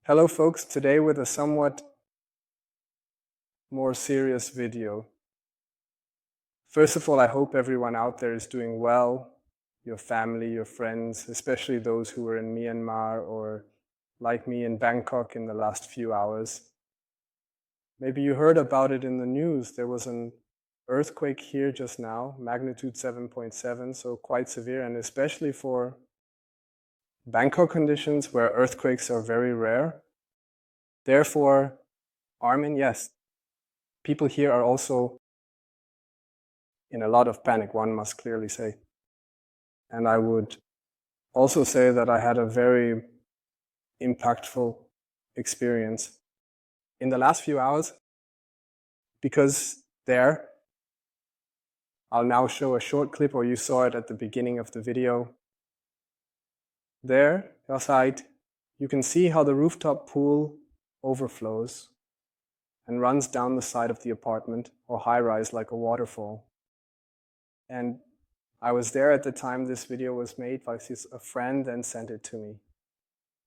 Hello folks, today with a somewhat more serious video. First of all, I hope everyone out there is doing well, your family, your friends, especially those who were in Myanmar or like me in Bangkok in the last few hours. Maybe you heard about it in the news. There was an earthquake here just now, magnitude 7.7, so quite severe, and especially for Bangkok conditions where earthquakes are very rare. Therefore, Armin, yes, people here are also in a lot of panic, one must clearly say. And I would also say that I had a very impactful experience in the last few hours, because there, I'll now show a short clip, or you saw it at the beginning of the video. There, outside, you can see how the rooftop pool overflows and runs down the side of the apartment or high-rise like a waterfall. And I was there at the time this video was made. A friend then sent it to me.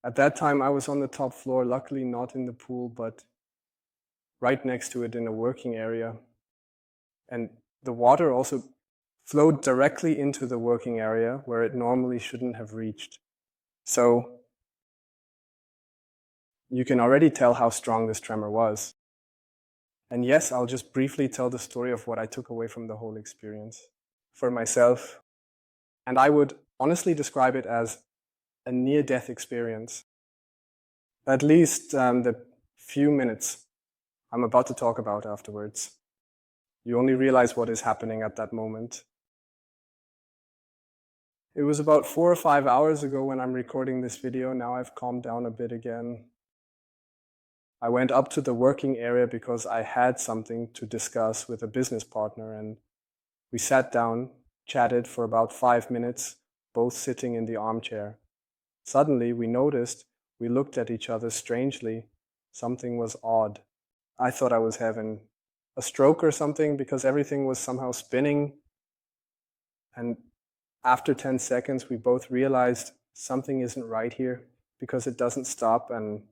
At that time, I was on the top floor, luckily not in the pool, but right next to it in a working area. And the water also flowed directly into the working area where it normally shouldn't have reached. So you can already tell how strong this tremor was. And yes, I'll just briefly tell the story of what I took away from the whole experience for myself. And I would honestly describe it as a near-death experience. At least the few minutes I'm about to talk about afterwards. You only realize what is happening at that moment. It was about 4 or 5 hours ago when I'm recording this video. Now I've calmed down a bit again. I went up to the working area because I had something to discuss with a business partner, and we sat down, chatted for about 5 minutes, both sitting in the armchair. Suddenly, we looked at each other strangely. Something was odd. I thought I was having a stroke or something because everything was somehow spinning. And after 10 seconds, we both realized something isn't right here because it doesn't stop, and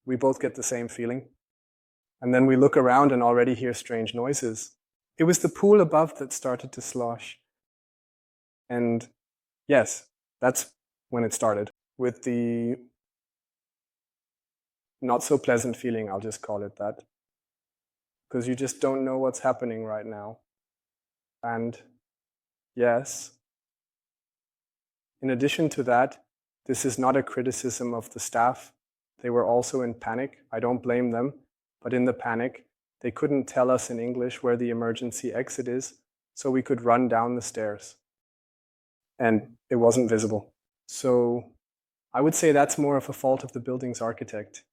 we both get the same feeling. And then we look around and already hear strange noises. It was the pool above that started to slosh. And yes, that's when it started, with the not so pleasant feeling, I'll just call it that, because you just don't know what's happening right now. And yes, in addition to that, this is not a criticism of the staff. They were also in panic. I don't blame them, but in the panic, they couldn't tell us in English where the emergency exit is, so we could run down the stairs. And it wasn't visible. So I would say that's more of a fault of the building's architect,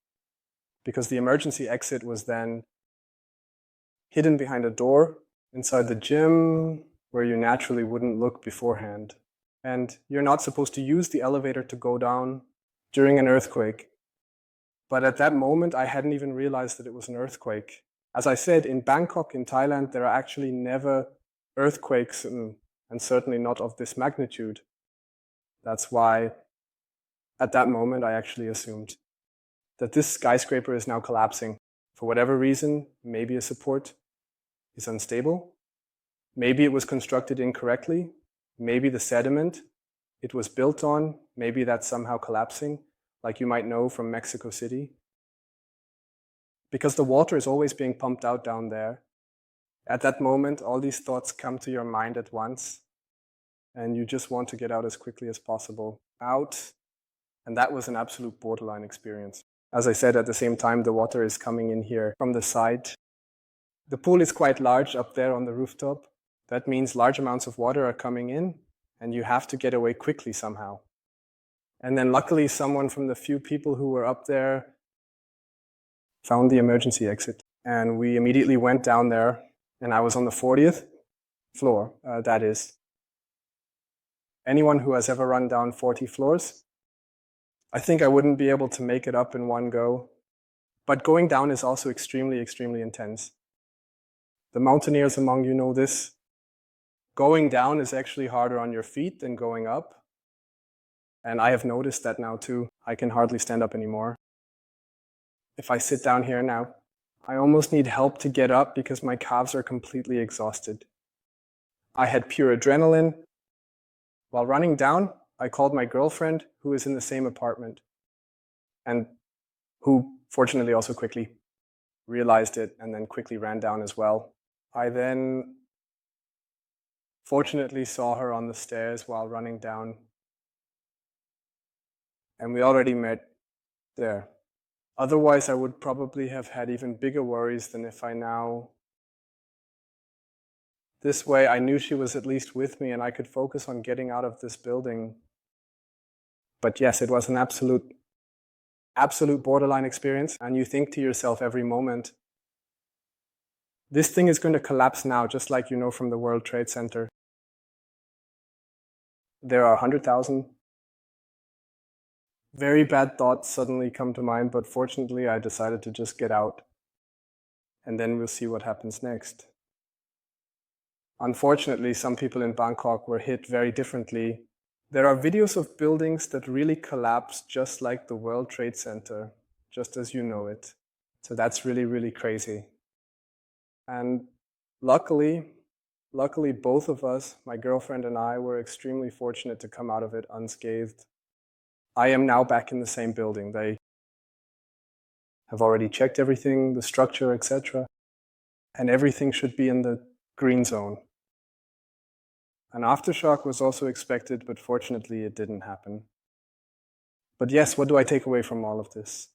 because the emergency exit was then hidden behind a door inside the gym where you naturally wouldn't look beforehand. And you're not supposed to use the elevator to go down during an earthquake. But at that moment, I hadn't even realized that it was an earthquake. As I said, in Bangkok, in Thailand, there are actually never earthquakes, and certainly not of this magnitude. That's why, at that moment, I actually assumed that this skyscraper is now collapsing. For whatever reason, maybe a support is unstable. Maybe it was constructed incorrectly. Maybe the sediment it was built on, maybe that's somehow collapsing, like you might know from Mexico City. Because the water is always being pumped out down there. At that moment, all these thoughts come to your mind at once, and you just want to get out as quickly as possible. Out, and that was an absolute borderline experience. As I said, at the same time, the water is coming in here from the side. The pool is quite large up there on the rooftop. That means large amounts of water are coming in, and you have to get away quickly somehow. And then luckily, someone from the few people who were up there found the emergency exit. And we immediately went down there, and I was on the 40th floor, that is. Anyone who has ever run down 40 floors, I think I wouldn't be able to make it up in one go. But going down is also extremely, extremely intense. The mountaineers among you know this. Going down is actually harder on your feet than going up. And I have noticed that now too. I can hardly stand up anymore. If I sit down here now, I almost need help to get up because my calves are completely exhausted. I had pure adrenaline. While running down, I called my girlfriend, who is in the same apartment, and who fortunately also quickly realized it and then quickly ran down as well. I then fortunately saw her on the stairs while running down, and we already met there. Otherwise, I would probably have had even bigger worries than if I now... This way, I knew she was at least with me and I could focus on getting out of this building. But yes, it was an absolute borderline experience. And you think to yourself every moment, this thing is going to collapse now, just like you know from the World Trade Center. There are 100,000 very bad thoughts suddenly come to mind, but fortunately I decided to just get out. And then we'll see what happens next. Unfortunately, some people in Bangkok were hit very differently. There are videos of buildings that really collapse just like the World Trade Center, just as you know it. So that's really, really crazy. And luckily, both of us, my girlfriend and I, were extremely fortunate to come out of it unscathed. I am now back in the same building. They have already checked everything, the structure, etc. And everything should be in the green zone. An aftershock was also expected, but fortunately it didn't happen. But yes, what do I take away from all of this?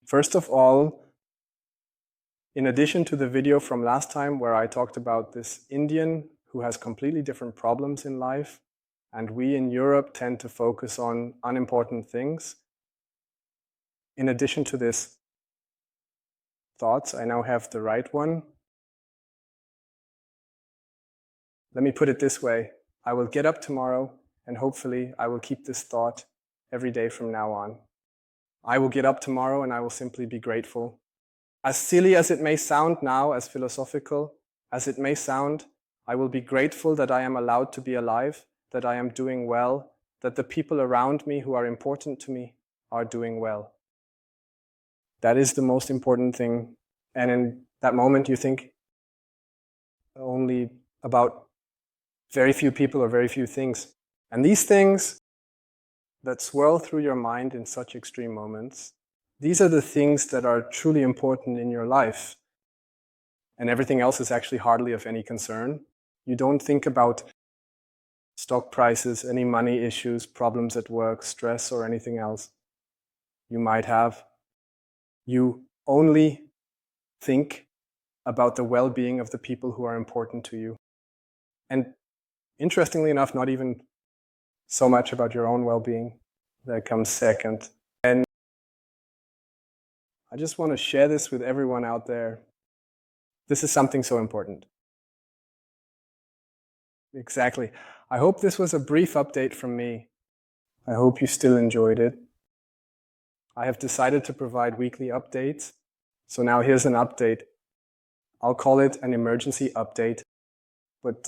First of all, in addition to the video from last time where I talked about this Indian who has completely different problems in life, and we in Europe tend to focus on unimportant things. In addition to this thoughts, I now have the right one. Let me put it this way. I will get up tomorrow and hopefully I will keep this thought every day from now on. I will get up tomorrow and I will simply be grateful. As silly as it may sound now, as philosophical as it may sound, I will be grateful that I am allowed to be alive, that I am doing well, that the people around me who are important to me are doing well. That is the most important thing. And in that moment, you think only about very few people or very few things. And these things that swirl through your mind in such extreme moments, these are the things that are truly important in your life. And everything else is actually hardly of any concern. You don't think about stock prices, any money issues, problems at work, stress, or anything else you might have. You only think about the well-being of the people who are important to you. And interestingly enough, not even so much about your own well-being. That comes second. And I just want to share this with everyone out there. This is something so important. Exactly. I hope this was a brief update from me. I hope you still enjoyed it. I have decided to provide weekly updates. So now here's an update. I'll call it an emergency update. But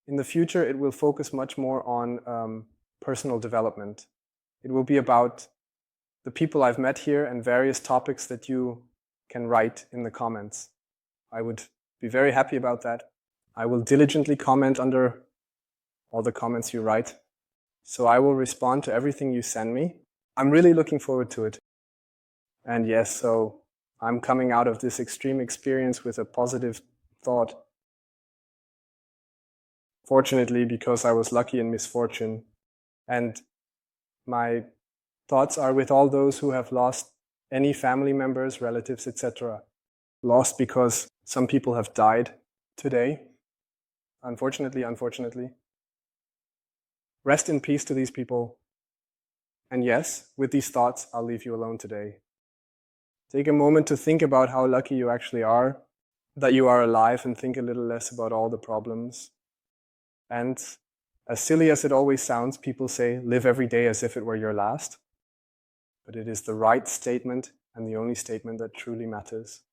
in the future, it will focus much more on personal development. It will be about the people I've met here and various topics that you can write in the comments. I would be very happy about that. I will diligently comment under all the comments you write. So I will respond to everything you send me. I'm really looking forward to it. And yes, so I'm coming out of this extreme experience with a positive thought. Fortunately, because I was lucky in misfortune. And my thoughts are with all those who have lost any family members, relatives, etc. Lost because some people have died today. Unfortunately. Rest in peace to these people. And yes, with these thoughts, I'll leave you alone today. Take a moment to think about how lucky you actually are, that you are alive, and think a little less about all the problems. And as silly as it always sounds, people say, live every day as if it were your last. But it is the right statement and the only statement that truly matters.